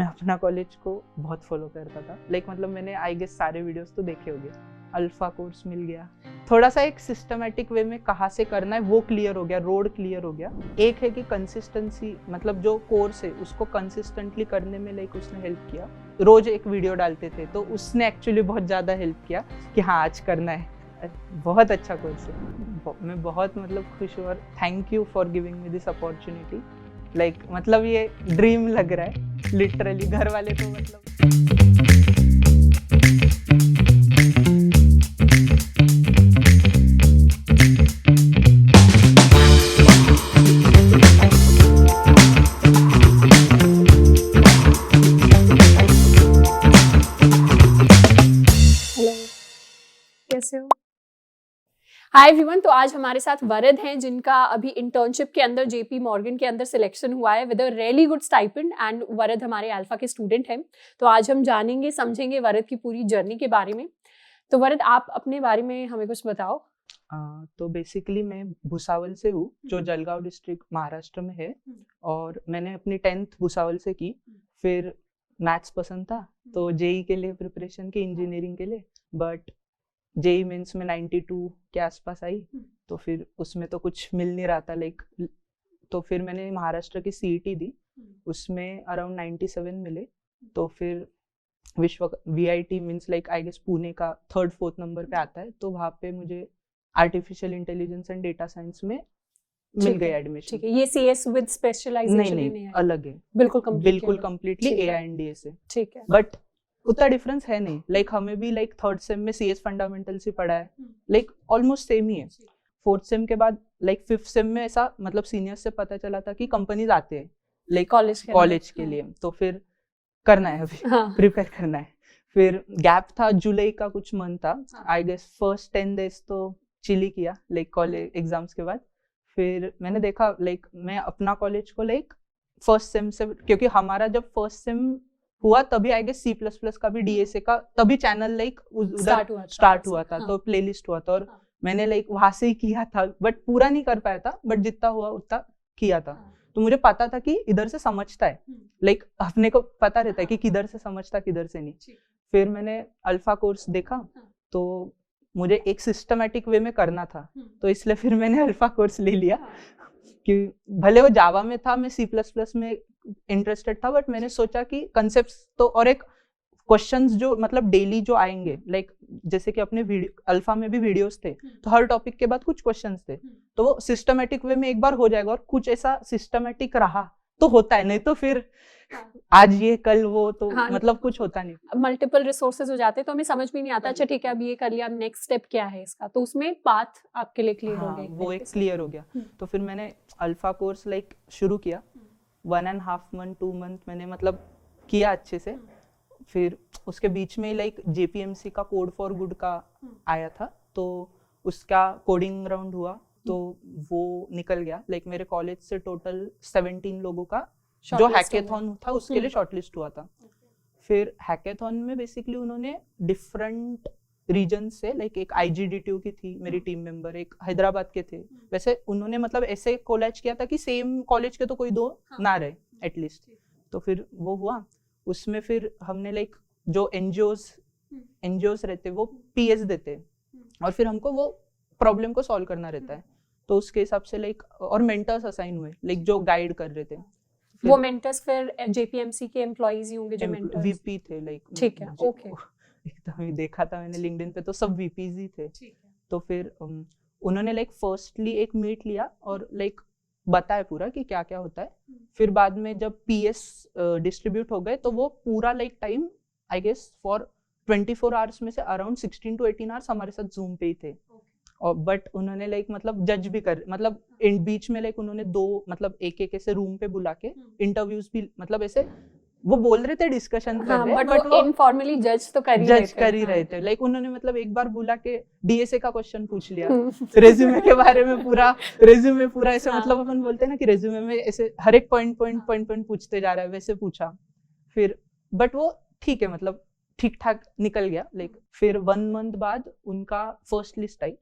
मैं अपना कॉलेज को बहुत फॉलो करता था, मतलब मैंने आई गेस सारे वीडियोस तो देखे होंगे। अल्फा कोर्स मिल गया, थोड़ा सा एक सिस्टमेटिक वे में कहाँ से करना है वो क्लियर हो गया, रोड क्लियर हो गया। एक है कि कंसिस्टेंसी, मतलब जो कोर्स है उसको कंसिस्टेंटली करने में उसने हेल्प किया। रोज एक वीडियो डालते थे तो उसने एक्चुअली बहुत ज़्यादा हेल्प किया कि हाँ आज करना है। बहुत अच्छा कोर्स है, मैं बहुत खुश हूँ और thank you for giving me this opportunity. ये ड्रीम लग रहा है लिटरली। घर वाले तो कैसे हो? हाय एवरीवन, तो आज हमारे साथ वरद हैं जिनका अभी इंटर्नशिप के अंदर जेपी मॉर्गन के अंदर सिलेक्शन हुआ है with a really good stipend. And वरद हमारे अल्फा के स्टूडेंट हैं। तो आज हम जानेंगे समझेंगे वरद की पूरी जर्नी के बारे में। तो वरद, आप अपने बारे में हमें कुछ बताओ। तो बेसिकली मैं भुसावल से हूँ, जो जलगांव डिस्ट्रिक्ट महाराष्ट्र में है। और मैंने अपनी 10th भुसावल से की। फिर मैथ्स पसंद था तो जेई के लिए प्रिपरेशन की, इंजीनियरिंग के लिए। बट जेई मेंस में 92 के आसपास आई, तो फिर उसमें तो कुछ मिल नहीं रहा था तो फिर मैंने महाराष्ट्र की सीईटी दी, उसमें अराउंड 97 मिले। तो फिर Vishwa VIT means I guess Pune का 3rd 4th नंबर पे आता है, तो वहाँ पे मुझे artificial intelligence and data science में मिल गई एडमिशन। ठीक है, ये सीएस विद स्पेशलाइजेशन नहीं है, अलग है, बिल्कुल कंप्लीटली एआईएनडीए से। ठीक है, बट उतना डिफरेंस है नहीं। हमें भी 3rd सेम में सीएस फंडामेंटल्स ही पढ़ा है, ऑलमोस्ट सेम ही है। 4th सेम के बाद 5th सेम में ऐसा सीनियर्स से पता चला था कि कंपनीज आते हैं कॉलेज के लिए, तो फिर करना है अभी, प्रिपेयर करना है। फिर गैप था, जुलाई का कुछ मंथ था, आई गेस फर्स्ट 10 डेज तो चिली किया कॉलेज एग्जाम्स के बाद। फिर मैंने देखा मैं अपना कॉलेज को फर्स्ट सेम से, क्योंकि हमारा जब फर्स्ट सेम हुआ तभी आई गेस C++ का भी डीएसए का तभी चैनल स्टार्ट हुआ था, तो प्लेलिस्ट हुआ था। और मैंने वहां से ही किया था, बट पूरा नहीं कर पाया था, बट जितना हुआ उतना किया था। तो मुझे पता था कि इधर से समझता है, अपने को पता रहता है कि किधर से समझता किधर से नहीं। फिर मैंने अल्फा कोर्स देखा, तो मुझे एक सिस्टमैटिक वे में करना था, तो इसलिए फिर मैंने अल्फा कोर्स ले लिया। कि भले वो जावा में था, मैं C++ में इंटरेस्टेड था, बट मैंने सोचा कि कंसेप्ट्स तो, और एक क्वेश्चंस जो डेली जो आएंगे, जैसे कि अपने अल्फा में भी वीडियोस थे, तो हर टॉपिक के बाद कुछ क्वेश्चंस थे, तो वो सिस्टमैटिक वे में एक बार हो जाएगा। और कुछ ऐसा सिस्टमैटिक रहा तो होता है, नहीं तो फिर आज ये कल वो, तो कुछ होता नहीं। मल्टीपल रिसोर्सेज हो जाते हैं तो हमें समझ भी नहीं आता। अच्छा ठीक है, अब ये कर लिया, अब नेक्स्ट स्टेप क्या है इसका, तो उसमें पाथ आपके लिए क्लियर हो गया। वो एक क्लियर हो गया। तो फिर मैंने अल्फा कोर्स शुरू किया, 1.5 मंथ 2 मंथ मैंने किया अच्छे से। फिर उसके बीच में JPMC का कोड फॉर गुड का आया था, तो उसका कोडिंग राउंड हुआ, तो वो निकल गया। मेरे कॉलेज से टोटल 17 लोगों का जो हैकेथॉन था उसके लिए शॉर्टलिस्ट हुआ था। फिर हैकेथॉन में बेसिकली उन्होंने डिफरेंट रीजन से, एक IGDTU की थी मेरी टीम मेंबर, एक हैदराबाद के थे। वैसे उन्होंने ऐसे कोलैज किया था कि सेम कॉलेज के तो कोई दो ना रहे एटलीस्ट। तो फिर वो हुआ, उसमें फिर हमने जो एनजीओस रहते वो PS देते, और फिर हमको वो प्रॉब्लम को सॉल्व करना रहता है, तो उसके हिसाब से और मेंटर्स असाइन हुए जो गाइड कर रहे थे। वो मेंटर्स फिर JPMC के एम्प्लॉइज ही होंगे जो मेंटर्स? VP थे ठीक है, ओके। एकदम देखा था मैंने लिंक्डइन पे, तो सब VPs ही थे। तो फिर उन्होंने फर्स्टली एक मीट लिया और बताया पूरा कि क्या क्या होता है। फिर बाद में जब PS डिस्ट्रीब्यूट हो गए, तो वो पूरा time I guess for 24 hours में से अराउंड 16 to 18 आवर्स हमारे साथ जूम पे ही थे। और बट उन्होंने जज भी कर इन बीच में उन्होंने 2 एक ऐसे रूम पे बुला के इंटरव्यूज भी ऐसे वो बोल रहे थे डिस्कशन कर रहे हैं, बट वो इनफॉर्मली जज तो कर ही रहे थे। उन्होंने एक बार बुला के डीएसए का क्वेश्चन पूछ लिया, रेज्यूमे के बारे में रेज्यूमे पूरा ऐसे अपन बोलते हैं ना कि रेज्यूमे में ऐसे हर एक पॉइंट पूछते जा रहा है, वैसे पूछा। फिर बट वो ठीक है, ठीक ठाक निकल गया। फिर 1 मंथ बाद उनका फर्स्ट लिस्ट आई,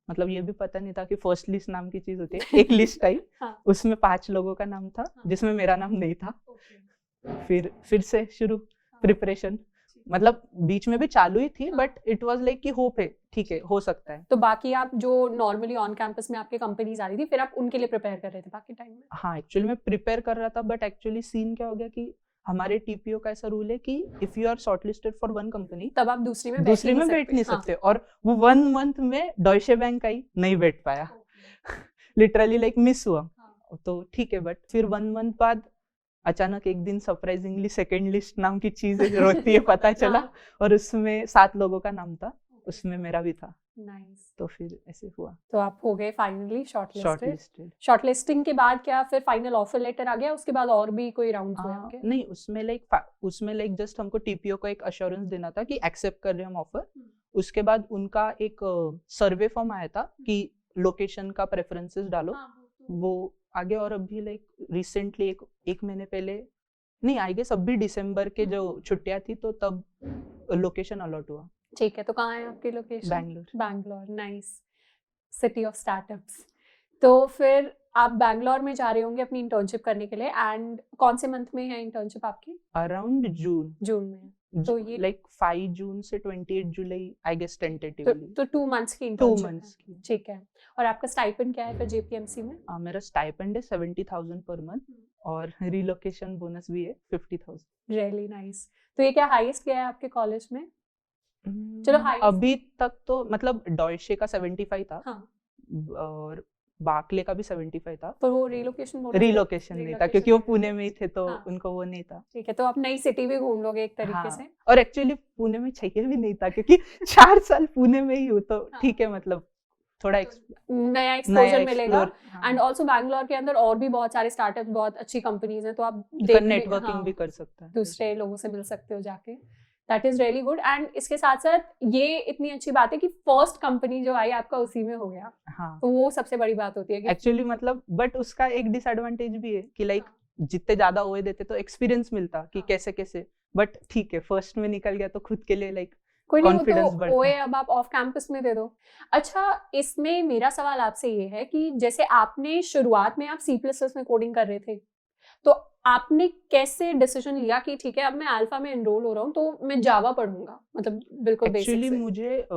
ये भी पता नहीं था कि फर्स्ट लिस्ट नाम की चीज होती है। एक लिस्ट आई, उसमें 5 लोगों का नाम था, जिसमें मेरा नाम नहीं था। फिर से शुरू प्रिपरेशन, मतलब बीच में भी चालू ही थी बट इट वाज लाइक कि होप है, ठीक है हो सकता है। तो बाकी आप जो नॉर्मली ऑन कैंपस में आपके कंपनीज आ रही थी फिर आप उनके लिए प्रिपेयर कर रहे थे बाकी टाइम में? हाँ एक्चुअली मैं प्रिपेयर कर रहा था बट एक्चुअली सीन क्या हो गया कि हमारे टीपीओ का ऐसा रूल है कि if you are shortlisted for one company तब आप दूसरी में बैठ नहीं सकते। और वो 1 मंथ में डॉयशे बैंक आई, नहीं बैठ पाया लिटरली लाइक मिस हुआ। तो ठीक है, बट फिर 1 मंथ बाद अचानक एक दिन सरप्राइजिंगली सेकंड लिस्ट नाम की चीज होती है पता चला, और उसमें 7 लोगों का नाम था, उसमें मेरा भी था। नाइस। तो फिर ऐसे हुआ, तो आप हो गए फाइनली शॉर्टलिस्टेड। शॉर्टलिस्टिंग के बाद क्या फिर फाइनल ऑफर लेटर आ गया? उसके बाद और भी कोई राउंड्स हुए आपके? नहीं, उसमें लाइक जस्ट हमको टीपीओ को एक अश्योरेंस देना था कि एक्सेप्ट कर रहे हैं हम ऑफर। उसके बाद उनका एक सर्वे फॉर्म आया था कि लोकेशन का प्रेफरेंसेस डालो, वो आगे। और अभी लाइक रिसेंटली एक महीने पहले, नहीं आई गेस अभी दिसंबर के जो छुट्टियां थी तो तब लोकेशन अलॉट हुआ। ठीक है, तो कहाँ है आपकी location? Bangalore. Nice, city of startups. तो फिर आप बैंगलोर में जा रहे होंगे अपनी इंटर्नशिप करने के लिए, एंड कौन से मंथ में है इंटर्नशिप आपकी? अराउंड जून में। तो ये लाइक 5 जून से 28 जुलाई आई गेस टेंटेटिवली। तो 2 मंथ्स की 2 इंटर्नशिप मंथ्स की। ठीक है। और आपका स्टाइपेंड क्या है फिर जेपीएमसी में? मेरा स्टाइपेंड है 70,000 पर मंथ और रिलोकेशन बोनस भी है 50,000। Really nice. तो ये क्या हाईएस्ट गया है आपके कॉलेज में? चलो अभी तक तो मतलब डॉयशे का 75 था। हाँ। और बाकले का भी 75 था, पर वो रिलोकेशन नहीं था क्योंकि वो पुणे में ही थे तो उनको वो नहीं था। ठीक है, तो आप नई सिटी भी घूम लोगे एक तरीके से। और एक्चुअली पुणे में चाहिए भी नहीं था क्योंकि 4 साल पुणे में ही हूँ तो ठीक है, मतलब थोड़ा नया एक्सपोजर मिलेगा। एंड ऑल्सो बैंगलोर के अंदर और भी बहुत सारे स्टार्टअप, बहुत अच्छी कंपनीज हैं, तो आप नेटवर्किंग भी कर सकते हैं, दूसरे लोगों से मिल सकते हो जाके। That is really good. And इसके साथ साथ ये इतनी अच्छी बात है कि फर्स्ट कंपनी जो आई आपका उसी में हो गया। तो वो सबसे बड़ी बात होती है एक्चुअली मतलब। बट उसका एक डिसएडवांटेज भी है कि लाइक जितने ज्यादा ओए देते तो एक्सपीरियंस मिलता कि कैसे कैसे, बट ठीक है फर्स्ट में निकल गया तो खुद के लिए लाइक कोई नहीं, तो ओए अब आप ऑफ कैंपस में दे दो। अच्छा, इसमें मेरा सवाल आपसे ये है कि जैसे आपने शुरुआत में आप C++ में कोडिंग कर रहे थे, तो आपने कैसे डिसीजन लिया कि ठीक है अब मैं अल्फा में एनरोल हो रहा हूँ तो मैं जावा पढ़ूंगा, मतलब बिल्कुल बेसिक से? एक्चुअली मुझे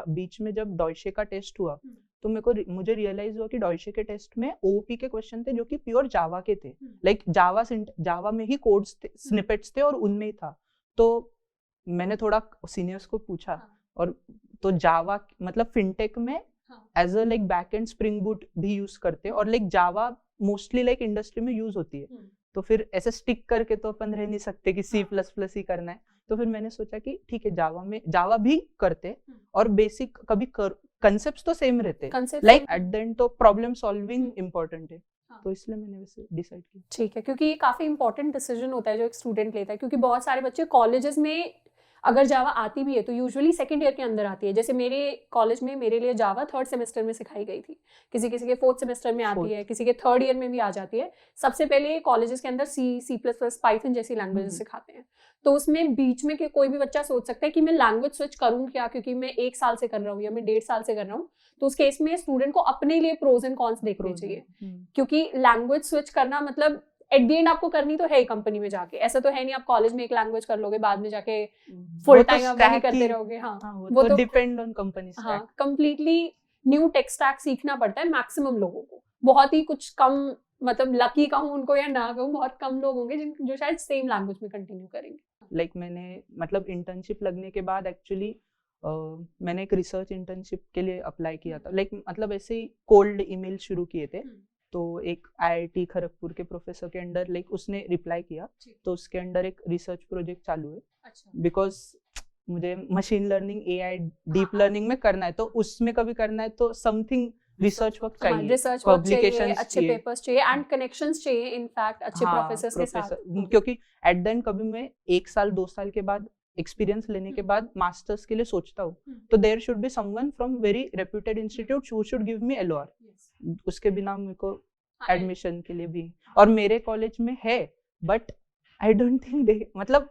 बीच में जब डॉयशे का टेस्ट हुआ तो मुझे रियलाइज हुआ कि डॉयशे के टेस्ट में ओओपी के क्वेश्चन थे जो कि प्योर जावा के थे, लाइक जावा में ही कोड्स थे, स्निपेट्स थे और उनमें ही था। तो मैंने थोड़ा सीनियर्स को पूछा और तो जावा मतलब फिनटेक में as a like backend spring boot भी यूज करते हैं और like Java mostly like industry में यूज होती है। तो फिर ऐसे स्टिक करके तो अपन रह नहीं सकते कि C++ ही करना है। तो फिर मैंने सोचा कि ठीक है जावा भी करते और बेसिक कभी कंसेप्ट्स तो सेम रहते हैं, लाइक एट द एंड तो प्रॉब्लम सॉल्विंग इम्पोर्टेंट है। तो इसलिए मैंने वैसे डिसाइड किया। ठीक है, क्योंकि ये काफी इंपॉर्टेंट डिसीजन होता है जो एक स्टूडेंट लेता है, क्योंकि बहुत सारे बच्चे कॉलेजेस में अगर जावा आती भी है तो यूजुअली सेकंड ईयर के अंदर आती है। जैसे मेरे कॉलेज में मेरे लिए जावा 3rd सेमेस्टर में सिखाई गई थी, किसी के 4th सेमेस्टर में आती है, किसी के 3rd ईयर में भी आ जाती है। सबसे पहले कॉलेजेस के अंदर C++, पाइथन जैसी लैंग्वेजेस सिखाते हैं। तो उसमें बीच में कोई भी बच्चा सोच सकता है कि मैं लैंग्वेज स्विच करूँ क्या, क्योंकि मैं 1 साल से कर रहा हूँ या मैं 1.5 साल से कर रहा हूँ। तो उस केस में स्टूडेंट को अपने लिए प्रोज एंड कॉन्स देखने चाहिए, क्योंकि लैंग्वेज स्विच करना मतलब एट द एंड आपको करनी तो है ही कंपनी में जाके। ऐसा तो है नहीं आप कॉलेज में एक लैंग्वेज कर लोगे बाद में जाके फुल टाइम आप वही करते रहोगे। वो तो depend on company stack. Completely new tech stack सीखना पड़ता है मैक्सिमम लोगों को। बहुत ही कुछ कम, मतलब लकी कहूँ उनको या ना कहूँ, बहुत कम लोग होंगे जो शायद सेम लैंग्वेज में कंटिन्यू करेंगे। लाइक मैंने मतलब इंटर्नशिप लगने के बाद एक्चुअली मैंने एक रिसर्च इंटर्नशिप के लिए अप्लाई किया था। लाइक मतलब ऐसे ही कोल्ड ईमेल शुरू किए थे, तो एक IIT खड़गपुर के प्रोफेसर के अंडर लाइक उसने रिप्लाई किया, तो उसके अंडर एक रिसर्च प्रोजेक्ट चालू है। बिकॉज मुझे machine learning, AI, deep learning में करना है, तो उसमें कभी करना है तो समथिंग रिसर्च वर्क चाहिए, रिसर्च वर्क चाहिए, अच्छे पेपर्स चाहिए एंड कनेक्शंस चाहिए, इनफैक्ट अच्छे प्रोफेसर्स के साथ। क्योंकि एट द एंड कभी मैं 1 साल 2 साल के बाद एक्सपीरियंस लेने के बाद मास्टर्स के लिए सोचता हूँ, तो there should be someone from very reputed institute who should give me LOR। उसके बिना मेरे को एडमिशन के लिए भी, और मेरे कॉलेज में है but I don't think they, मतलब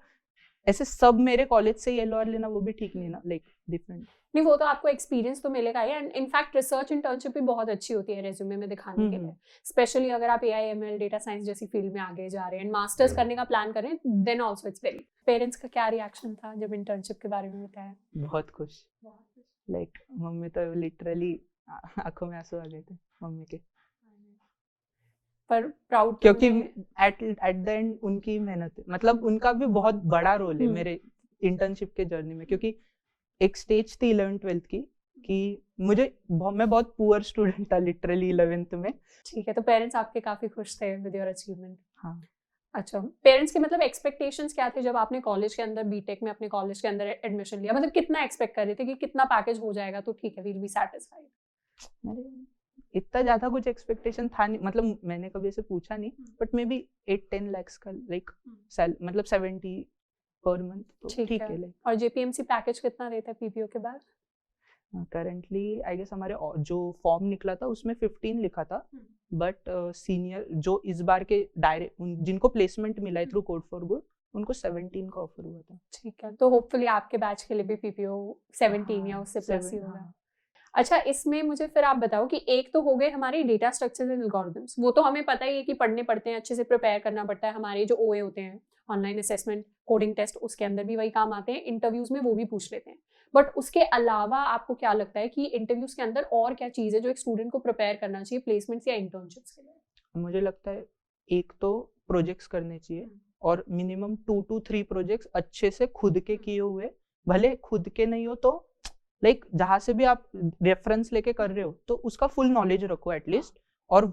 ऐसे सब मेरे कॉलेज से LOR लेना वो भी ठीक नहीं ना, लाइक डिफरेंट। नहीं, वो तो आपको एक्सपीरियंस तो मिलेगा ही, एंड इनफैक्ट रिसर्च इंटर्नशिप भी बहुत अच्छी होती है रेज्यूमे में दिखाने के लिए, स्पेशली अगर आप AI/ML डेटा साइंस जैसी फील्ड में आगे जा रहे हैं एंड मास्टर्स करने का प्लान कर रहे हैं, then also it's very. Parents का क्या रिएक्शन था जब इंटर्नशिप के बारे में बताया? बहुत खुश, लाइक मम्मी तो लिटरली आंखों में आंसू आ गए थे मम्मी के, पर प्राउड क्योंकि एट द एंड उनकी मेहनत है, मतलब उनका भी बहुत बड़ा रोल है मेरे इंटर्नशिप के जर्नी में, क्योंकि एक स्टेज थी 11th-12th की कि मैं बहुत पुअर स्टूडेंट था लिटरली 11th में। ठीक है, तो पेरेंट्स आपके काफी खुश थे विद योर अचीवमेंट। हाँ। अच्छा, पेरेंट्स के मतलब एक्सपेक्टेशंस क्या थे जब आपने कॉलेज के अंदर बीटेक में अपने कॉलेज के अंदर एडमिशन लिया? मतलब कितना एक्सपेक्ट कर रहे थे कि कितना पैकेज हो जाएगा तो ठीक है, वी विल बी सैटिस्फाइड? इतना ज्यादा कुछ एक्सपेक्टेशन था नहीं, मतलब मैंने कभी ऐसे पूछा नहीं, बट मे बी 8-10 lakhs का लाइक मतलब 70 पर मंथ, तो ठीक है लाइक। और JPMC पैकेज कितना देता है PPO के बाद? करंटली आई गेस हमारे जो फॉर्म निकला था उसमें 15 लिखा था, बट सीनियर जो इस बार के डायरेक्ट जिनको प्लेसमेंट मिला है थ्रू कोड फॉर गुड, उनको 17 का ऑफर हुआ था। ठीक है, तो होपफुली आपके बैच के लिए भी PPO 17 या उससे प्लस ही होगा। अच्छा, इसमें मुझे फिर आप बताओ कि एक तो हो गए हमारे डेटा स्ट्रक्चर्स एंड एल्गोरिथम्स, वो तो हमें पता ही है कि पढ़ने पड़ते हैं, अच्छे से प्रिपेयर करना पड़ता है। हमारे जो OA होते हैं, ऑनलाइन असेसमेंट, कोडिंग टेस्ट, उसके अंदर भी वही काम आते हैं, इंटरव्यूज में वो भी पूछ लेते हैं। बट उसके अलावा आपको क्या लगता है कि इंटरव्यूज के अंदर और क्या चीज़ है जो एक स्टूडेंट को प्रिपेयर करना चाहिए प्लेसमेंट्स या इंटर्नशिप्स के लिए? मुझे लगता है एक तो प्रोजेक्ट्स करने चाहिए, और मिनिमम 2 to 3 प्रोजेक्ट्स अच्छे से खुद के किए हुए, भले खुद के नहीं हो तो लाइक जहाँ से भी आप रेफरेंस लेके कर रहे हो तो उसका फुल नॉलेज रखो एटलीस्ट। और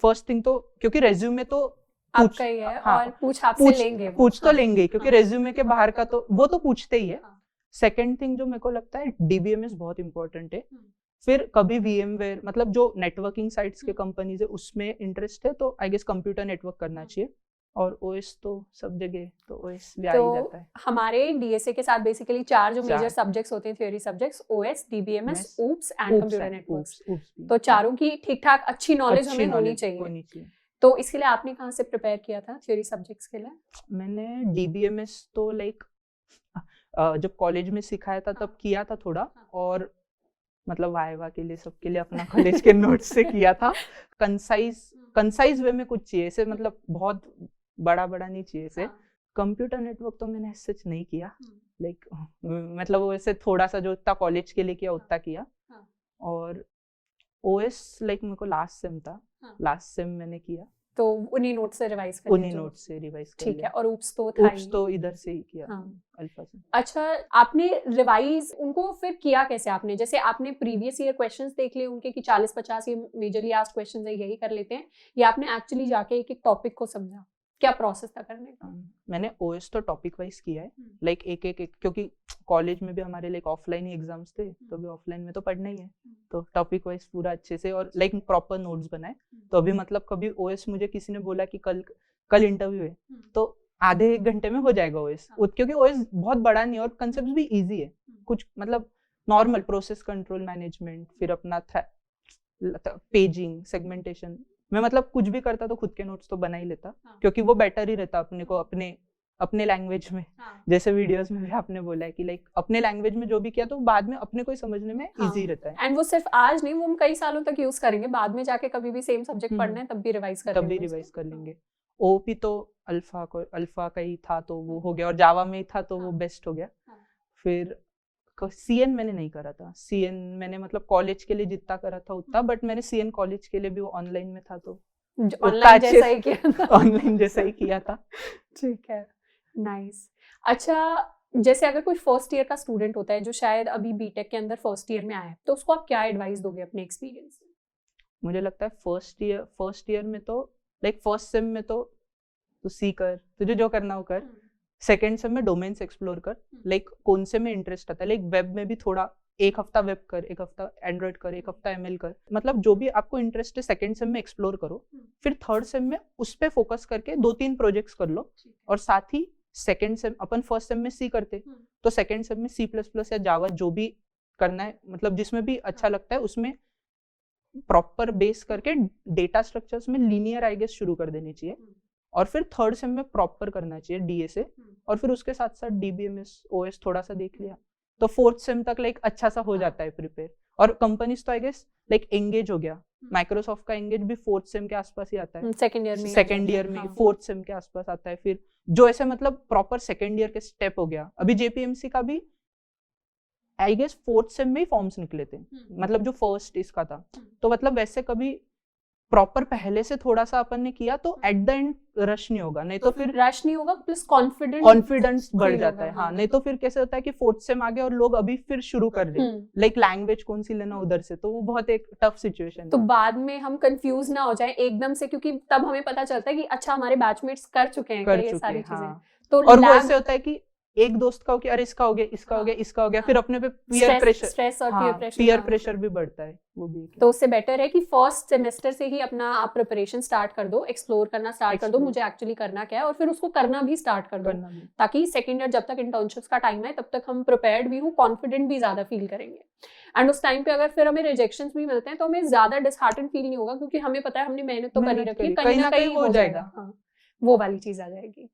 फर्स्ट थिंग तो क्योंकि रेज्यूमे तो आपका ही है, और पूछ तो लेंगे क्योंकि रेज्यूमे के बाहर का तो वो तो पूछते ही है। सेकेंड थिंग जो मेरे को लगता है, DBMS बहुत इंपॉर्टेंट है। फिर कभी VMware, मतलब जो नेटवर्किंग साइट्स के कंपनीज है उसमें इंटरेस्ट है तो आई गेस कंप्यूटर नेटवर्क करना चाहिए। और OS तो सब जगह, तो OS भी आ ही जाता है। हमारे DSA के साथ बेसिकली 4 जो मेजर सब्जेक्ट्स होते हैं, theory subjects, OS, DBMS, OOPS and computer networks, तो चारों की ठीक ठाक अच्छी नॉलेज हमें होनी चाहिए। तो इसके लिए आपने कहाँ से प्रिपेयर किया था थ्योरी सब्जेक्ट्स के लिए? मैंने DBMS तो लाइक जब कॉलेज में सिखाया था तब किया था थोड़ा, और मतलब वाइवा के लिए सबके लिए अपना कॉलेज के नोट्स से किया था। कंसाइज वे में कुछ चाहिए से, मतलब बहुत बड़ा नहीं चाहिए से। कंप्यूटर नेटवर्क तो मैंने सच नहीं किया, लाइक मतलब वो ऐसे थोड़ा सा जो उतना कॉलेज के लिए किया उतना किया। और OS लाइक मेरे को लास्ट सेम मैंने किया, तो उन्हीं नोट से रिवाइज कर लिया। ठीक है, और OOPS तो था ही, तो इधर से ही किया। अल्फा से। अच्छा, आपने रिवाइज उनको फिर किया कैसे? आपने जैसे आपने प्रीवियस ईयर क्वेश्चंस देख लिए उनके कि 40-50 ये मेजरली आस्क्ड क्वेश्चंस है, यही कर लेते हैं, या आपने एक्चुअली जाके एक टॉपिक को समझा? क्या प्रोसेस था करने का? मैंने OS तो टॉपिक वाइज किया है, लाइक एक क्योंकि कॉलेज में भी हमारे लाइक ऑफलाइन ही एग्जाम्स थे, तो भी ऑफलाइन में तो पढ़ना ही है, तो टॉपिक वाइज पूरा अच्छे से और लाइक प्रॉपर नोट्स बनाए। तो अभी मतलब कभी OS मुझे किसी ने बोला कि कल इंटरव्यू है, तो आधे 1 घंटे में हो जाएगा OS, क्योंकि OS बहुत बड़ा नहीं है और कंसेप्ट भी इजी है, कुछ मतलब नॉर्मल प्रोसेस कंट्रोल मैनेजमेंट, फिर अपना पेजिंग, सेगमेंटेशन, मैं मतलब कुछ भी करता तो खुद के नोट्स तो बना ही लेता, क्योंकि वो बेटर ही रहता अपने को अपने लैंग्वेज में। जैसे वीडियोस में भी आपने बोला है कि लाइक अपने लैंग्वेज में जो भी किया तो बाद में अपने को ही समझने में इजी रहता है। एंड वो सिर्फ आज नहीं, वो हम कई सालों तक यूज करेंगे, बाद में जाके कभी भी सेम सब्जेक्ट पढ़ना है तब भी रिवाइज कर लेंगे। OOP तो अल्फा का ही था तो वो हो गया, और जावा में ही था तो वो बेस्ट हो गया। फिर CN मैंने नहीं करा था, CN मैंने मतलब कॉलेज के लिए जितना करा था उतना, बट मैंने CN कॉलेज के लिए भी ऑनलाइन में था तो ऑनलाइन जैसा ही किया था। ठीक है, नाइस। अच्छा, जैसे अगर कोई फर्स्ट ईयर का स्टूडेंट होता है जो शायद अभी बीटेक के अंदर फर्स्ट ईयर में आया है, तो उसको आप क्या एडवाइस दोगे अपने एक्सपीरियंस से? मुझे लगता है फर्स्ट ईयर में तो लाइक फर्स्ट सेम में तो सी कर, तुझे जो करना हो कर। सेकेंड सेम में डोमेन्स एक्सप्लोर कर, लाइक कौन से में इंटरेस्ट आता है, लाइक वेब में भी थोड़ा 1 हफ्ता वेब कर, 1 हफ्ता एंड्रॉइड कर, 1 हफ्ता ML कर, मतलब जो भी आपको इंटरेस्ट है सेकेंड सेम में एक्सप्लोर करो। फिर थर्ड सेम में उस पर फोकस करके 2-3 प्रोजेक्ट्स कर लो, और साथ ही सेकेंड सेम अपन फर्स्ट सेम में C करते तो सेकेंड सेम में C++ या जावा जो भी करना है, मतलब जिसमें भी अच्छा लगता है उसमें प्रॉपर बेस करके डेटा स्ट्रक्चर्स में लीनियर आई गेस शुरू कर देनी चाहिए, और फिर थर्ड सेम में प्रॉपर करना चाहिए DSA, और फिर उसके साथ साथ DBMS OS थोड़ा सा देख लिया, तो 4th सेम तक लाइक अच्छा सा हो जाता है प्रिपेयर। और कंपनीज तो आई गेस लाइक एंगेज हो गया, माइक्रोसॉफ्ट का एंगेज भी 4th सेम के आसपास ही आता है, सेकंड ईयर में 4th सेम के आसपास आता है। फिर जो ऐसे मतलब प्रॉपर सेकंड ईयर के स्टेप हो गया, अभी JPMC का भी आई गेस 4th सेम में ही फॉर्म्स निकले थे, मतलब जो फर्स्ट इसका था। तो मतलब वैसे कभी प्रॉपर पहले से थोड़ा सा अपन ने किया तो एट द एंड रश नहीं होगा, नहीं तो फिर रश नहीं होगा, प्लस कॉन्फिडेंस बढ़ जाता है। हाँ, नहीं तो फिर कैसे होता है कि 4th सेम आ गया और लोग अभी फिर शुरू कर रहे हैं, लाइक लैंग्वेज कौन सी लेना उधर से, तो वो बहुत एक टफ सिचुएशन तो बाद में हम कंफ्यूज ना हो जाए एकदम से, क्योंकि तब हमें पता चलता है कि अच्छा हमारे बैचमेट्स कर चुके हैं ये सारी चीजें। तो और वो ऐसे होता है कि एक दोस्त का हो कि अरे इसका हो गया, इसका हो गया, इसका हो गया, फिर अपने पे पीयर प्रेशर, स्ट्रेस और पीयर प्रेशर भी बढ़ता है, वो भी। तो उससे बेटर है कि फर्स्ट सेमेस्टर से ही अपना आप प्रिपरेशन स्टार्ट कर दो, एक्सप्लोर करना स्टार्ट कर दो, मुझे एक्चुअली करना क्या है, और फिर उसको करना भी स्टार्ट कर दो, ताकि सेकंड ईयर जब तक इंटर्नशिप्स का टाइम है तब तक हम प्रिपेयर्ड भी हो, कॉन्फिडेंट भी ज्यादा फील करेंगे। एंड उस टाइम पे अगर फिर हमें रिजेक्शंस भी मिलते हैं तो हमें ज्यादा डिसहार्टेंड फील नहीं होगा, क्योंकि हमें पता है हमने मेहनत तो कर ही रखी है, कहीं ना कहीं हो जाएगा। हाँ, वो वाली चीज आ जाएगी।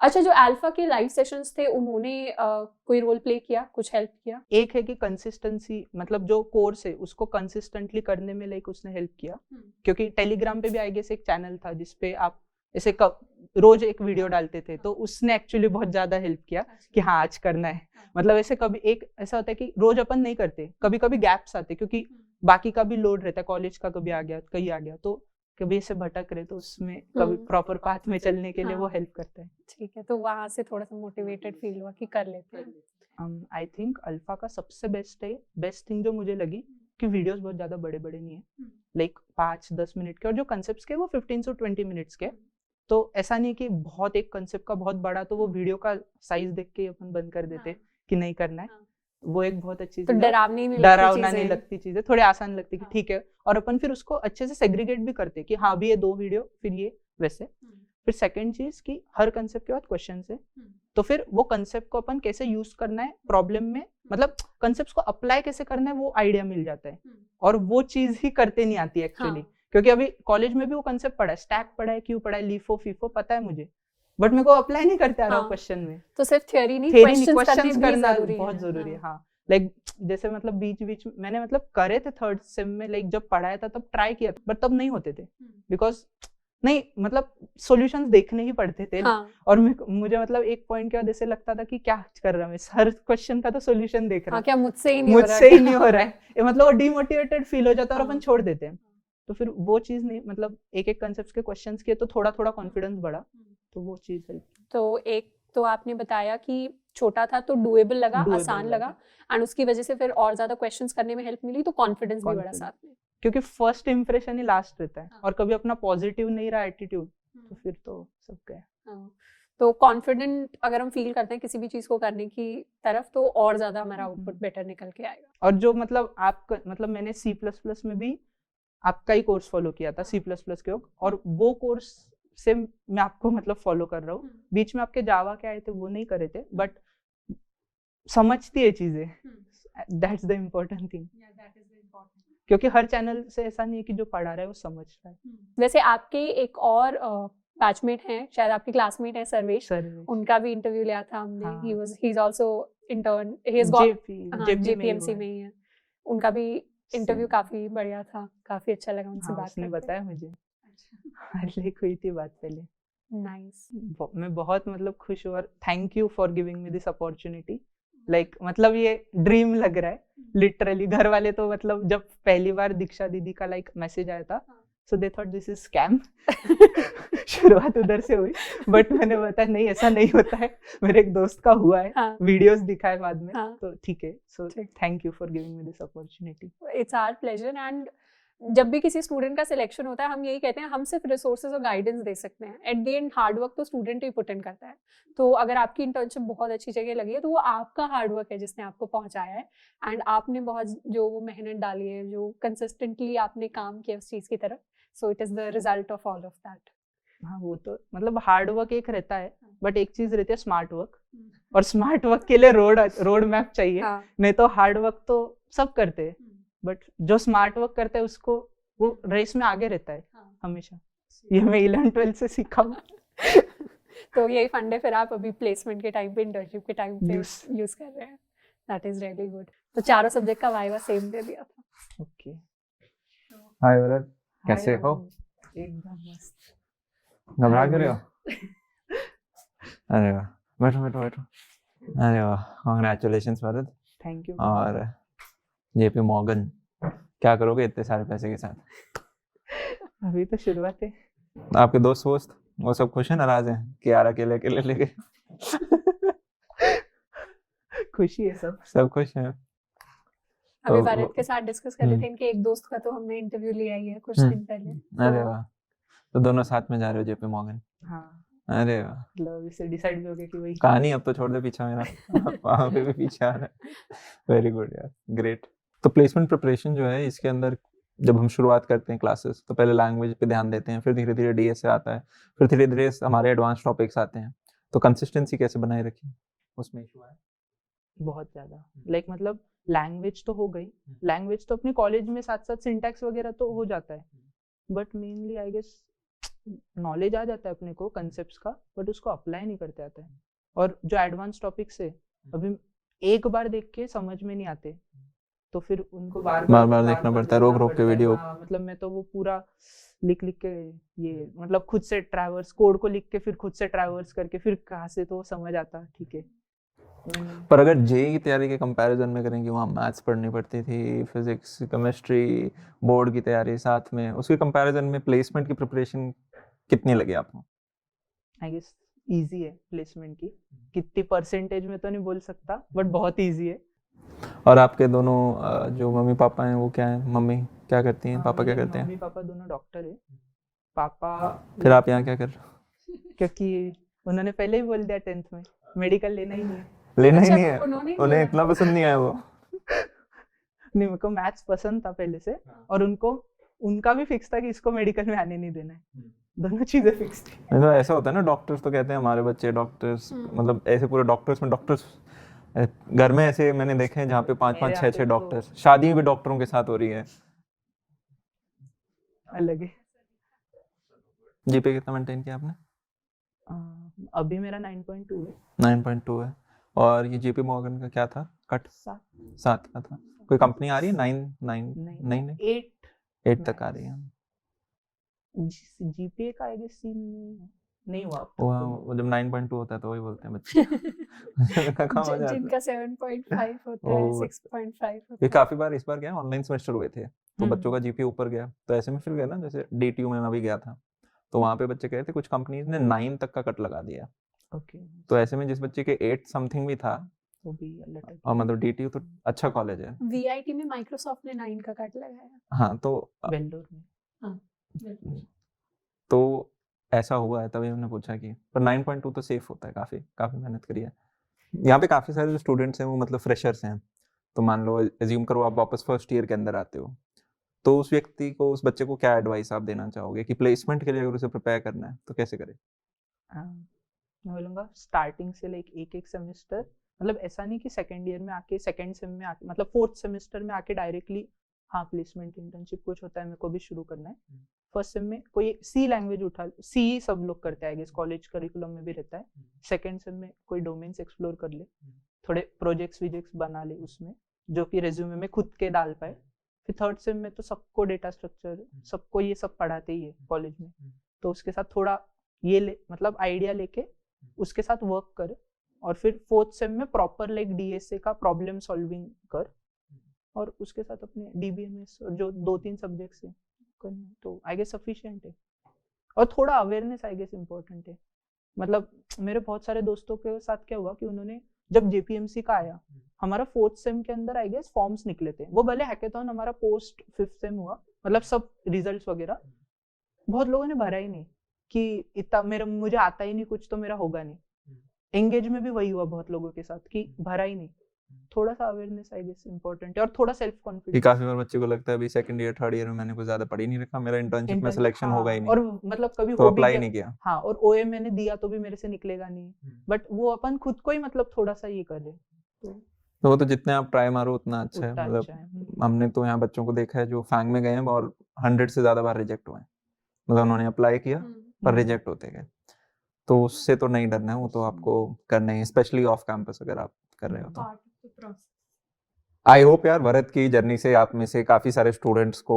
अच्छा, जो अल्फा के लाइव सेशंस थे उन्होंने कोई रोल प्ले किया, कुछ हेल्प किया? एक है कि कंसिस्टेंसी, मतलब जो कोर्स है उसको कंसिस्टेंटली करने में लाइक उसने हेल्प किया, क्योंकि टेलीग्राम पे भी आई गेस एक चैनल था जिसपे आप ऐसे रोज एक वीडियो डालते थे, तो उसने एक्चुअली बहुत ज्यादा हेल्प किया कि हाँ आज करना है। मतलब ऐसे कभी एक ऐसा होता है कि रोज अपन नहीं करते, कभी कभी गैप्स आते, क्योंकि बाकी का भी लोड रहता है, कॉलेज का कभी आ गया, कहीं आ गया, तो कभी ऐसे भटक रहे तो उसमें कभी प्रॉपर पाथ में चलने के लिए वो हेल्प करता है। ठीक है, तो वहां से थोड़ा सा मोटिवेटेड फील हुआ कि कर लेते हैं। आई थिंक अल्फा का सबसे बेस्ट थिंग जो मुझे लगी कि वीडियोस बहुत ज्यादा बड़े बड़े नहीं है, लाइक 5-10 मिनट के, और जो कंसेप्ट्स के वो 15 से 20 मिनट्स के। तो ऐसा नहीं कि बहुत एक कंसेप्ट का बहुत बड़ा तो वो वीडियो का साइज देख के अपन बंद कर देते कि नहीं करना है। वो एक बहुत अच्छी चीज, डरावना नहीं लगती चीजें, थोड़े आसान लगती कि ठीक है, और अपन फिर उसको अच्छे से सेग्रीगेट भी करते कि हाँ अभी ये 2 वीडियो, फिर ये वैसे। फिर सेकंड चीज कि हर कंसेप्ट के बाद क्वेश्चन है, तो फिर वो कंसेप्ट को अपन कैसे यूज करना है प्रॉब्लम में, मतलब कंसेप्ट को अप्लाई कैसे करना है वो आइडिया मिल जाता है, और वो चीज ही करते नहीं आती एक्चुअली। क्योंकि अभी कॉलेज में भी वो कंसेप्ट पढ़ा है, स्टैक पढ़ा है, क्यू पढ़ा है, लीफो फीफो पता है मुझे, बट मेरे को अप्लाई नहीं करते आ रहा क्वेश्चन में। तो सिर्फ थ्योरी नहीं, क्वेश्चंस करना बहुत जरूरी है। हाँ, लाइक जैसे मतलब बीच मैंने मतलब करे थे 3rd सेम में, लाइक जब पढ़ाया था तब ट्राई किया, बट तब नहीं होते थे, बिकॉज नहीं मतलब सॉल्यूशंस देखने ही पड़ते थे। और मुझे मतलब एक पॉइंट के बाद ऐसे लगता था कि क्या कर रहा मैं, हर क्वेश्चन का तो सॉल्यूशन देख रहा हूँ, क्या मुझसे ही नहीं हो रहा है, मतलब डिमोटिवेटेड फील हो जाता है और अपन छोड़ देते हैं। तो फिर वो चीज नहीं, मतलब एक कंसेप्ट के क्वेश्चंस किए तो थोड़ा कॉन्फिडेंस बढ़ा, तो वो चीज है। तो एक तो आपने बताया कि छोटा था तो डूएबल लगा, आसान लगा, एंड उसकी वजह से फिर और ज्यादा क्वेश्चंस करने में हेल्प मिली, तो कॉन्फिडेंस भी बढ़ा साथ में, क्योंकि फर्स्ट इंप्रेशन ही लास्ट रहता है। और कभी अपना पॉजिटिव नहीं रहा एटीट्यूड, तो फिर तो सब गया। तो कॉन्फिडेंट अगर हम फील करते हैं किसी भी चीज को करने की तरफ, तो और ज्यादा हमारा आउटपुट बेटर निकल के आएगा। और जो मतलब मतलब मैंने C++ में भी आपका ही कोर्स फॉलो किया था, C++ के, और वो कोर्स से मैं आपको मतलब फॉलो कर रहा हूँ। बीच में आपके जावा के आए थे वो नहीं करे थे, बट समझती है चीजें, दैट्स द इम्पोर्टेंट थिंग, क्योंकि हर चैनल से ऐसा नहीं है कि जो पढ़ा रहा है वो समझ रहा है। वैसे आपके एक और बैचमेट हैं, शायद आपके क्लासमेट हैं, सर्वेश, उनका भी इंटरव्यू लिया था हमने। He is also intern, he is got JPMC में ही है। उनका भी इंटरव्यू काफी बढ़िया था, काफी अच्छा लगा उनसे बात करके। बताया मुझे, लिख हुई थी बात पहले। नाइस, मैं बहुत मतलब खुश हूँ, और thank you for giving me this opportunity. Like मतलब ये ड्रीम लग रहा है लिटरली। घर वाले तो मतलब जब पहली बार दीक्षा दीदी का लाइक मैसेज आया था, so they thought this is scam. शुरुआत उधर से हुई, बट मैंने बताया नहीं ऐसा नहीं होता है, मेरे एक दोस्त का हुआ है, वीडियोस दिखाए बाद में, तो ठीक है। So thank you for giving me this opportunity. It's our pleasure. And जब भी किसी स्टूडेंट का सिलेक्शन होता है हम यही कहते हैं, हम सिर्फ रिसोर्सेज और गाइडेंस दे सकते हैं, at the end hard work तो स्टूडेंट ही पुट इन करता है। तो अगर आपकी इंटर्नशिप बहुत अच्छी जगह लगी है तो वो आपका हार्ड वर्क है जिसने आपको पहुंचाया है, एंड आपने बहुत जो मेहनत डाली है, जो कंसिस्टेंटली आपने काम किया उस चीज की तरफ, so it is the result of all of that. हाँ, वो तो मतलब हार्ड वर्क एक रहता है, बट एक चीज रहती है स्मार्ट वर्क, और स्मार्ट वर्क के लिए रोड मैप चाहिए। नहीं तो हार्ड वर्क तो सब करते हैं, बट जो स्मार्ट वर्क करता है उसको वो रेस में आगे रहता है हमेशा। ये मैं 11th 12th से सीखा हूँ। तो यही फंड है फिर आप अभी प्लेसमेंट के टाइम पे, इंटर्नशिप के टाइम पे Use. यूज कर रहे हैं. That is really good. तो चारों सब्जेक्ट का वाइवा सेम दे दिया था. ओके. हाय वरद, कैसे हो? एकदम मस्त. घबरा क्यों रहे हो? अरे वाह, बैठो बैठो बैठो. अरे वाह, कॉन्ग्रेचुलेशंस वरद. Thank you. और जेपी मॉर्गन, क्या करोगे इतने सारे पैसे के साथ? अभी तो शुरुआत है. आपके दोस्त वो सब खुश हैं, नाराज हैं कि यार अकेले अकेले ले गए? खुशी है सब. सब खुश हैं. अभी तो भारत के साथ डिस्कस कर रहे थे इनके एक दोस्त का तो हमने इंटरव्यू लिया ही है कुछ दिन पहले. अरे वाह, तो दोनों साथ में जा रहे हो जेपी मॉर्गन? हाँ. अरे वाह, मतलब इसे डिसाइड भी हो गया कि वही कहानी अब तो छोड़ दे पीछा मेरा. वहाँ पे भी पीछे आ रहा है. वेरी गुड यार, ग्रेट. तो प्लेसमेंट प्रिपरेशन जो है इसके अंदर जब हम शुरुआत करते हैं क्लासेस तो पहले लैंग्वेज पे ध्यान देते हैं, फिर धीरे धीरे डीएस से आता है, फिर धीरे धीरे हमारे एडवांस टॉपिक्स आते हैं. तो कंसिस्टेंसी कैसे बनाए रखी, उसमें इशू है? बहुत ज्यादा. लाइक मतलब लैंग्वेज तो हो गई, लैंग्वेज तो अपने कॉलेज में साथ साथ सिंटैक्स वगैरह तो हो जाता है, but mainly I guess knowledge आ जाता है अपने को कंसेप्ट्स का, बट उसको अप्लाई नहीं करते आते हैं. और जो एडवांस टॉपिक्स है अभी एक बार देख के समझ में नहीं आते, तो फिर उनको बार बार देखना पड़ता है, रोक के वीडियो. हाँ, मतलब मैं तो वो पूरा लिख के ये मतलब खुद से ट्रैवर्स कोड को लिख के फिर खुद से ट्रैवर्स करके फिर कहाँ से तो समझ आता. ठीक है. पर अगर जेईई की तैयारी के कंपैरिजन में करें कि वहाँ मैथ्स पढ़नी पड़ती थी, फिजिक्स, केमिस्ट्री, बोर्ड की तैयारी साथ में, उसके कंपैरिजन में प्लेसमेंट की प्रिपरेशन कितनी लगी आपको? आई गेस इजी है प्लेसमेंट की. कितनी परसेंटेज में तो नहीं बोल सकता, बट बहुत इजी है. और आपके दोनों जो मम्मी पापा हैं वो क्या है, मम्मी क्या करती हैं, पापा क्या मेरे करते हैं? मम्मी पापा दोनों डॉक्टर है. पापा फिर आप यहाँ क्या कर रहे हो? क्योंकि उन्होंने पहले ही बोल दिया 10th में मेडिकल लेना ही नहीं है. लेना ही अच्छा, नहीं है, उन्हें इतना पसंद नहीं आया वो. नहीं, मेरे को मैथ्स पसंद था पहले से, और उनका भी फिक्स था कि इसको मेडिकल में आने नहीं देना है. दोनों चीजें फिक्स थी. नहीं तो ऐसा होता है ना, डॉक्टर्स तो कहते हैं हमारे बच्चे डॉक्टर्स, मतलब ऐसे पूरे डॉक्टर्स में डॉक्टर्स घर में ऐसे मैंने देखे हैं जहाँ पे 5-5, 6-6 डॉक्टर्स, शादी भी डॉक्टरों के साथ हो रही है. अलग है. जीपे कितना मेंटेन किया आपने? अभी मेरा 9.2 है. 9.2 है. और ये जीपी मॉर्गन का क्या था कट? 7 का था. कोई कंपनी आ रही है 9 8 तक आ रही है. जीपीए का आई गेस नहीं हुआ. वो जब 9.2 होता है तो वही बोलते हैं बच्चे. जिनका 7.5 होता है, 6.5 होता है. ये काफी बार इस बार क्या ऑनलाइन सेमेस्टर हुए थे तो बच्चों का जीपीए ऊपर गया, तो ऐसे में फिर गया ना, जैसे डीटीयू में मैं भी गया था तो वहाँ पे बच्चे कह रहे थे कुछ कंपनीज ने 9 तक का कट लगा दिया. ओके. तो ऐसे में जिस बच्चे के 8 समथिंग भी था, वो भी अलग है. और मतलब डीटीयू तो अच्छा कॉलेज है. वीआईटी में माइक्रोसॉफ्ट ने 9 का कट लगाया. हाँ, तो वेल्डोर में. हाँ, तो ऐसा हुआ है, तभी हमने पूछा कि पर 9.2 तो सेफ होता है. काफी मेहनत करी है. यहाँ पे काफी सारे जो स्टूडेंट्स हैं वो मतलब फ्रेशर्स हैं, तो मान लो एज्यूम करो आप वापस फर्स्ट ईयर के अंदर आते हो, तो उस व्यक्ति को, उस बच्चे को क्या एडवाइस आप देना चाहोगे कि प्लेसमेंट के लिए अगर उसे प्रिपेयर करना है तो कैसे करे? मैं बोलूँगा स्टार्टिंग से लाइक एक सेमेस्टर, मतलब ऐसा नहीं कि सेकेंड ईयर में आके, सेकेंड सेम में आके, मतलब फोर्थ सेमेस्टर में आके डायरेक्टली हाँ प्लेसमेंट इंटर्नशिप कुछ होता है मेरे को भी शुरू करना है. फर्स्ट सेम में कोई सी लैंग्वेज उठा, सी सब लोग करते हैं, कॉलेज करिकुलम में भी रहता है. सेकेंड सेम में कोई डोमेन्स एक्सप्लोर कर ले, थोड़े प्रोजेक्ट्स विजेक्ट्स बना ले उसमें, जो कि रेज्यूमे में खुद के डाल पाए. फिर थर्ड सेम में तो सबको डेटा स्ट्रक्चर, सबको ये सब पढ़ाते ही है कॉलेज में, तो उसके साथ थोड़ा ये मतलब आइडिया लेके उसके साथ वर्क कर. और फिर फोर्थ सेम में प्रॉपर लाइक डीएसए का प्रॉब्लम सॉल्विंग कर, और उसके साथ अपने डीबीएमएस और जो 2-3 सब्जेक्ट्स है करना, तो आई गेस सफिशिएंट है. और थोड़ा अवेयरनेस आई गेस इम्पोर्टेंट है. मतलब मेरे बहुत सारे दोस्तों के साथ क्या हुआ कि उन्होंने जब जेपीएमसी का आया, हमारा फोर्थ सेम के अंदर आई गेस फॉर्म्स निकले थे, वो भले हैकेथॉन हमारा पोस्ट फिफ्थ सेम हुआ, मतलब सब रिजल्ट्स वगैरह बहुत लोगों ने भरा ही नहीं कि इतना मुझे आता ही नहीं कुछ तो मेरा होगा नहीं. एंगेज में भी वही हुआ बहुत लोगों के साथ कि भरा ही नहीं. थोड़ा सा अवेयरनेस आई गेस इम्पोर्टेंट है, और थोड़ा सेल्फ कॉन्फिडेंस. काफी बार बच्चे को लगता है अभी सेकंड ईयर थर्ड ईयर में मैंने कुछ ज्यादा पढ़ ही नहीं रखा, मेरा इंटर्नशिप में सिलेक्शन होगा ही नहीं, और मतलब कभी तो अप्लाई नहीं किया. हाँ, और ओए मैंने दिया तो भी मेरे से निकलेगा नहीं, बट वो अपन खुद को ही मतलब थोड़ा सा ये कर रहे. तो वो तो जितने आप ट्राई मारो उतना अच्छा है. मतलब हमने तो यहाँ बच्चों को देखा है जो फैंग में गए हैं और 100 से ज्यादा बार रिजेक्ट हुए हैं, मतलब उन्होंने अप्लाई किया पर रिजेक्ट होते गए. तो उससे तो नहीं डरना है, वो तो आपको करना ही है, स्पेशली ऑफ कैंपस अगर आप कर रहे हो तो। आई होप यार वरद की जर्नी से आप में से काफी सारे स्टूडेंट्स को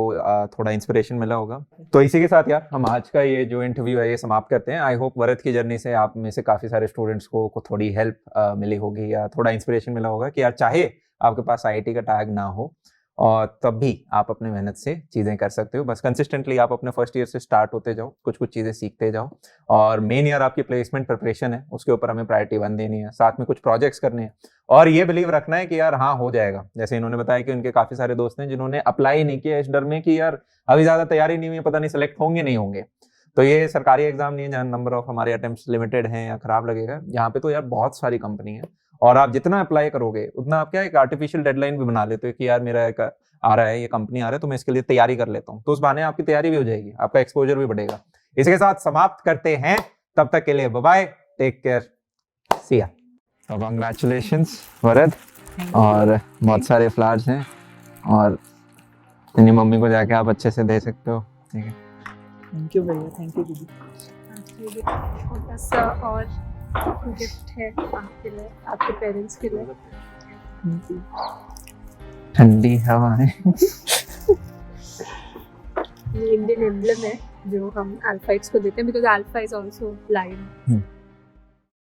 थोड़ा इंस्पिरेशन मिला होगा। तो इसी के साथ यार हम आज का ये जो इंटरव्यू है ये समाप्त करते हैं। आई होप वरद की जर्नी से आप में से काफी सारे स्टूडेंट्स को थोड़ी हेल्प मिली होगी या थोड़ा इंस्पिरेशन मिला होगा कि यार चाहे आपके पास IIT का टैग ना हो और तब भी आप अपने मेहनत से चीज़ें कर सकते हो। बस कंसिस्टेंटली आप अपने फर्स्ट ईयर से स्टार्ट होते जाओ, कुछ कुछ चीज़ें सीखते जाओ, और मेन ईयर आपकी प्लेसमेंट प्रिपरेशन है, उसके ऊपर हमें प्रायोरिटी 1 देनी है, साथ में कुछ प्रोजेक्ट्स करने हैं और ये बिलीव रखना है कि यार हाँ हो जाएगा। जैसे इन्होंने बताया कि उनके काफ़ी सारे दोस्त हैं जिन्होंने अप्लाई नहीं किया इस डर में कि यार अभी ज़्यादा तैयारी नहीं हुई, पता नहीं सेलेक्ट होंगे नहीं होंगे। तो ये सरकारी एग्जाम नहीं है जहाँ नंबर ऑफ हमारे अटेम्प्ट्स लिमिटेड हैं या खराब लगेगा। यहाँ पे तो यार बहुत सारी कंपनी है और आप जितना अप्लाई करोगे उतना आप क्या एक आर्टिफिशियल डेडलाइन भी बना लेते हो कि यार मेरा एक आ रहा है, ये कंपनी आ रहा है, तो मैं इसके लिए तैयारी कर लेता हूँ। तो उस बहाने आपकी तैयारी भी हो जाएगी, आपका एक्सपोजर भी बढ़ेगा। इसके साथ समाप्त करते हैं, तब तक के लिए बाय बाय, टेक केयर, सी या। तो कांग्रेचुलेशंस वरद, और बहुत सारे फ्लावर्स हैं और अपनी मम्मी को जाके आप अच्छे से दे सकते हो। ठीक है, थैंक यू भैया, थैंक यू दीदी। छोटा सा और गिफ्ट है आपके लिए, आपके पेरेंट्स के लिए। ठंडी हवाएं। ये इंडियन एम्ब्लम है जो हम अल्फाइट्स को देते हैं, because alpha is also lion.